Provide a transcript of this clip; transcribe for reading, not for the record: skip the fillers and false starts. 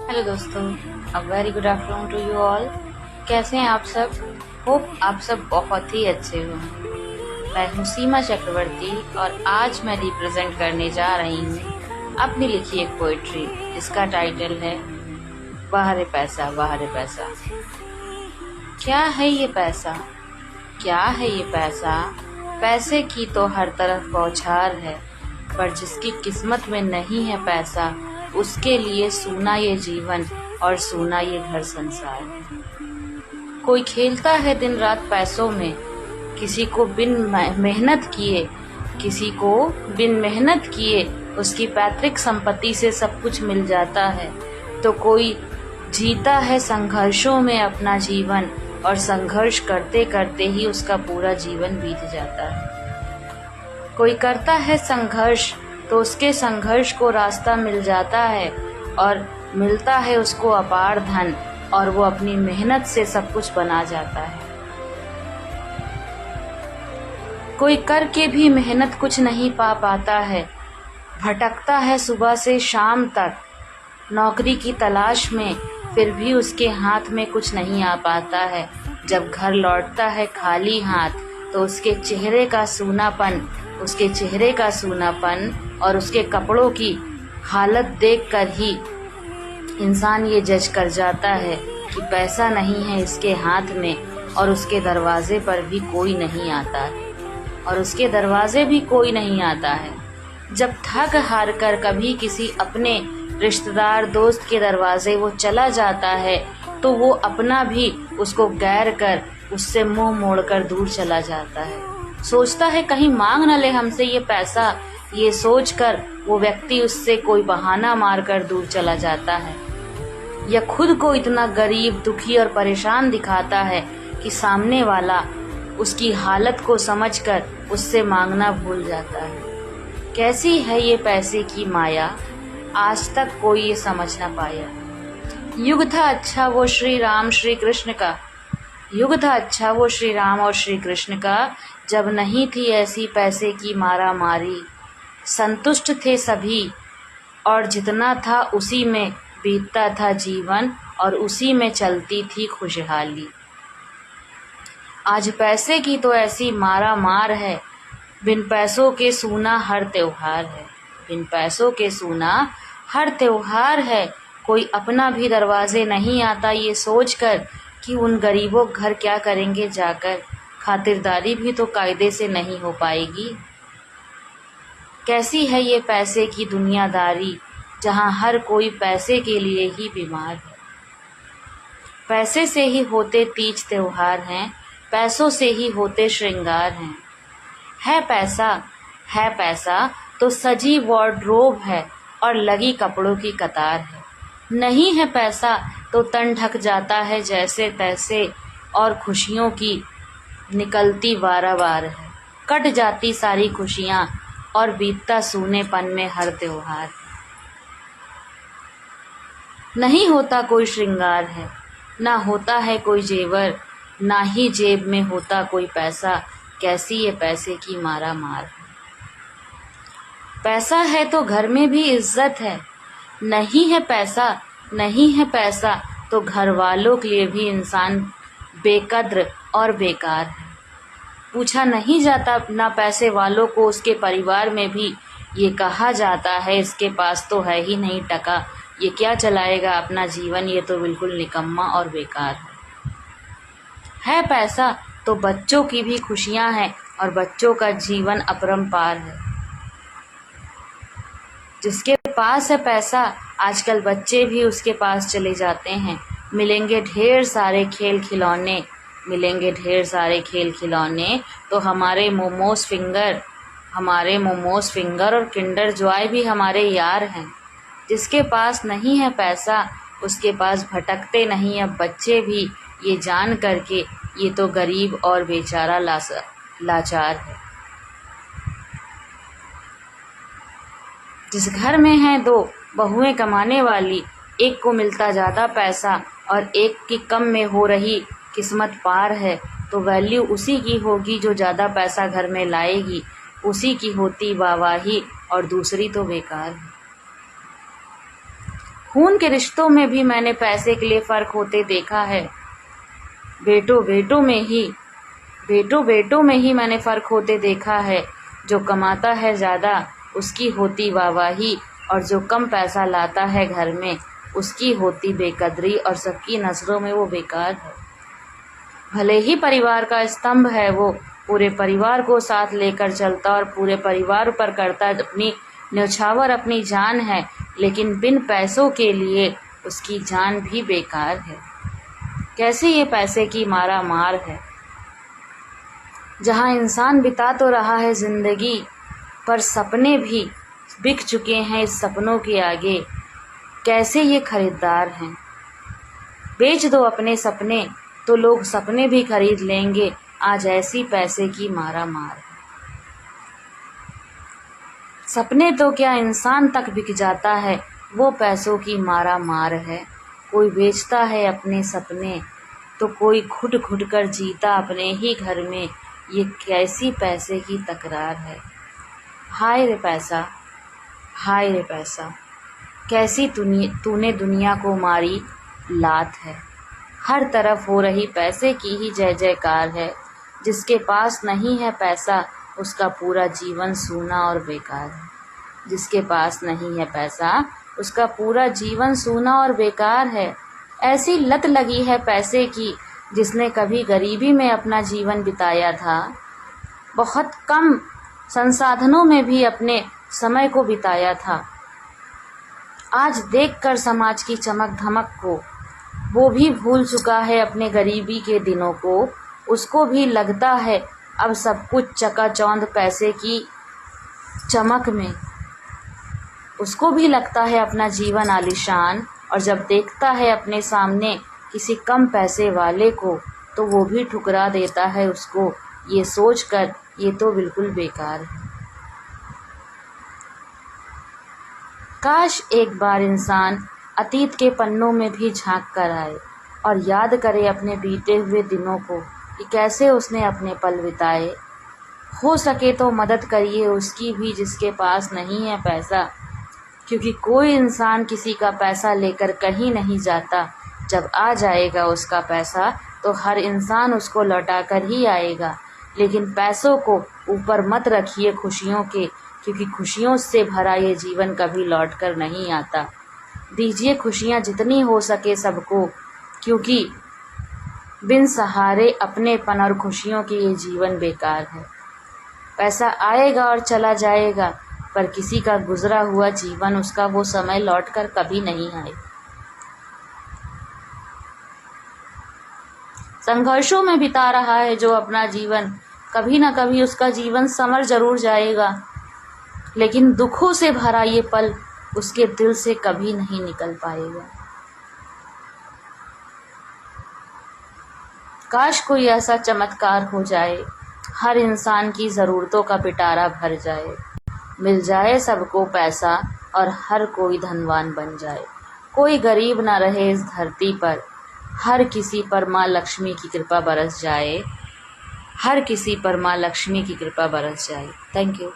Hello दोस्तों, a very good afternoon to you all. कैसे हैं आप सब? होप आप सब बहुत ही अच्छे हो। मैं हूँ सीमा चक्रवर्ती और आज मैं रिप्रेजेंट करने जा रही हूँ अपनी लिखी एक पोइट्री जिसका टाइटल है बाहरे पैसा बाहरे पैसा। क्या है ये पैसा? क्या है ये पैसा? पैसे की तो हर तरफ बौछार है, पर जिसकी किस्मत में नहीं है पैसा उसके लिए सूना ये जीवन और सूना ये घर संसार। कोई खेलता है दिन रात पैसों में, किसी को बिन मेहनत किए, किसी को बिन मेहनत किए उसकी पैतृक संपत्ति से सब कुछ मिल जाता है। तो कोई जीता है संघर्षों में अपना जीवन और संघर्ष करते करते ही उसका पूरा जीवन बीत जाता है। कोई करता है संघर्ष तो उसके संघर्ष को रास्ता मिल जाता है और मिलता है उसको अपार धन और वो अपनी मेहनत से सब कुछ बना जाता है। कोई करके भी मेहनत कुछ नहीं पा पाता है, भटकता है सुबह से शाम तक नौकरी की तलाश में, फिर भी उसके हाथ में कुछ नहीं आ पाता है। जब घर लौटता है खाली हाथ तो उसके चेहरे का सूनापन और उसके कपड़ों की हालत देखकर ही इंसान ये जज कर जाता है कि पैसा नहीं है इसके हाथ में और उसके दरवाजे पर भी कोई नहीं आता है। जब थक हार कर कभी किसी अपने रिश्तेदार दोस्त के दरवाजे वो चला जाता है तो वो अपना भी उसको गैर कर उससे मुंह मोड़कर दूर चला जाता है। सोचता है कहीं मांग न ले हमसे ये पैसा, ये सोचकर वो व्यक्ति उससे कोई बहाना मारकर दूर चला जाता है, या खुद को इतना गरीब, दुखी और परेशान दिखाता है कि सामने वाला उसकी हालत को समझकर उससे मांगना भूल जाता है। कैसी है ये पैसे की माया, आज तक कोई ये समझ न पाया। युग था अच्छा वो श्री राम श्री कृष्ण का, युग था अच्छा वो श्री राम और श्री कृष्ण का, जब नहीं थी ऐसी पैसे की मारा मारी। संतुष्ट थे सभी और जितना था उसी में बीतता था जीवन और उसी में चलती थी खुशहाली। आज पैसे की तो ऐसी मारा मार है, बिन पैसों के सूना हर त्योहार है, बिन पैसों के सूना हर त्योहार है। कोई अपना भी दरवाजे नहीं आता ये सोचकर कि उन गरीबों घर क्या करेंगे जाकर, खातिरदारी भी तो कायदे से नहीं हो पाएगी। कैसी है ये पैसे की दुनियादारी, जहाँ हर कोई पैसे के लिए ही बीमार है। पैसे से ही होते तीज त्योहार हैं, पैसों से ही होते श्रृंगार हैं। है पैसा तो सजी वार्डरोब है और लगी कपड़ों की कतार है। नहीं है पैसा तो तन ढक जाता है जैसे तैसे और खुशियों की निकलती वारावार है। कट जाती सारी खुशियाँ और बीतता सूनेपन में हर त्योहार। नहीं होता कोई श्रृंगार है, ना होता है कोई जेवर, ना ही जेब में होता कोई पैसा। कैसी ये पैसे की मारा मार। पैसा है तो घर में भी इज्जत है, नहीं है पैसा तो घर वालों के लिए भी इंसान बेकद्र और बेकार है। पूछा नहीं जाता ना पैसे वालों को, उसके परिवार में भी ये कहा जाता है इसके पास तो है ही नहीं टका, ये क्या चलाएगा अपना जीवन, ये तो बिल्कुल निकम्मा और बेकार है पैसा तो बच्चों की भी खुशियां हैं और बच्चों का जीवन अपरंपार है। जिसके पास है पैसा आजकल बच्चे भी उसके पास चले जाते हैं। मिलेंगे ढेर सारे खेल खिलौने तो हमारे मोमोज फिंगर और किंडर जॉय भी हमारे यार हैं। जिसके पास नहीं है पैसा उसके पास भटकते नहीं अब बच्चे भी, ये जान करके ये तो गरीब और बेचारा लाचार है। जिस घर में हैं दो बहुएं कमाने वाली, एक को मिलता ज़्यादा पैसा और एक की कम में हो रही किस्मत पार है, तो वैल्यू उसी की होगी जो ज़्यादा पैसा घर में लाएगी, उसी की होती वाहवाही और दूसरी तो बेकार है। खून के रिश्तों में भी मैंने पैसे के लिए फ़र्क होते देखा है। बेटों बेटों में ही मैंने फ़र्क होते देखा है। जो कमाता है ज़्यादा उसकी होती वाहवाही, और जो कम पैसा लाता है घर में उसकी होती बेकदरी, और सबकी नज़रों में वो बेकार है। भले ही परिवार का स्तंभ है वो, पूरे परिवार को साथ लेकर चलता और पूरे परिवार पर करता अपनी न्यौछावर अपनी जान है, लेकिन बिन पैसों के लिए उसकी जान भी बेकार है। कैसे ये पैसे की मारा मार है, जहाँ इंसान बिता तो रहा है ज़िंदगी, पर सपने भी बिक चुके हैं इस सपनों के आगे। कैसे ये खरीदार हैं, बेच दो अपने सपने तो लोग सपने भी खरीद लेंगे। आज ऐसी पैसे की मारा मार है। सपने तो क्या इंसान तक बिक जाता है, वो पैसों की मारा मार है। कोई बेचता है अपने सपने तो कोई घुट घुट कर जीता अपने ही घर में। ये कैसी पैसे की तकरार है। हाय रे पैसा, हाय रे पैसा, कैसी तूने दुनिया को मारी लात है। हर तरफ हो रही पैसे की ही जय जयकार है। जिसके पास नहीं है पैसा उसका पूरा जीवन सूना और बेकार है। जिसके पास नहीं है पैसा उसका पूरा जीवन सूना और बेकार है। ऐसी लत लगी है पैसे की जिसने कभी गरीबी में अपना जीवन बिताया था, बहुत कम संसाधनों में भी अपने समय को बिताया था। आज देखकर समाज की चमक धमक को वो भी भूल चुका है अपने गरीबी के दिनों को। उसको भी लगता है अब सब कुछ चकाचौंध पैसे की चमक में। उसको भी लगता है अपना जीवन आलीशान, और जब देखता है अपने सामने किसी कम पैसे वाले को तो वो भी ठुकरा देता है उसको, ये सोचकर ये तो बिल्कुल बेकार है। काश एक बार इंसान अतीत के पन्नों में भी झांक कर आए और याद करे अपने बीते हुए दिनों को कि कैसे उसने अपने पल बिताए। हो सके तो मदद करिए उसकी भी जिसके पास नहीं है पैसा, क्योंकि कोई इंसान किसी का पैसा लेकर कहीं नहीं जाता। जब आ जाएगा उसका पैसा तो हर इंसान उसको लौटा कर ही आएगा। लेकिन पैसों को ऊपर मत रखिए खुशियों के, क्योंकि खुशियों से भरा ये जीवन कभी लौट कर नहीं आता। दीजिए खुशियाँ जितनी हो सके सबको, क्योंकि बिन सहारे अपनेपन और खुशियों के ये जीवन बेकार है। पैसा आएगा और चला जाएगा, पर किसी का गुजरा हुआ जीवन, उसका वो समय लौट कर कभी नहीं आए। संघर्षों में बिता रहा है जो अपना जीवन, कभी ना कभी उसका जीवन संवर जरूर जाएगा, लेकिन दुखों से भरा ये पल उसके दिल से कभी नहीं निकल पाएगा। काश कोई ऐसा चमत्कार हो जाए, हर इंसान की ज़रूरतों का पिटारा भर जाए, मिल जाए सबको पैसा और हर कोई धनवान बन जाए। कोई गरीब ना रहे इस धरती पर, हर किसी पर माँ लक्ष्मी की कृपा बरस जाए। हर किसी पर माँ लक्ष्मी की कृपा बरस जाए। Thank you.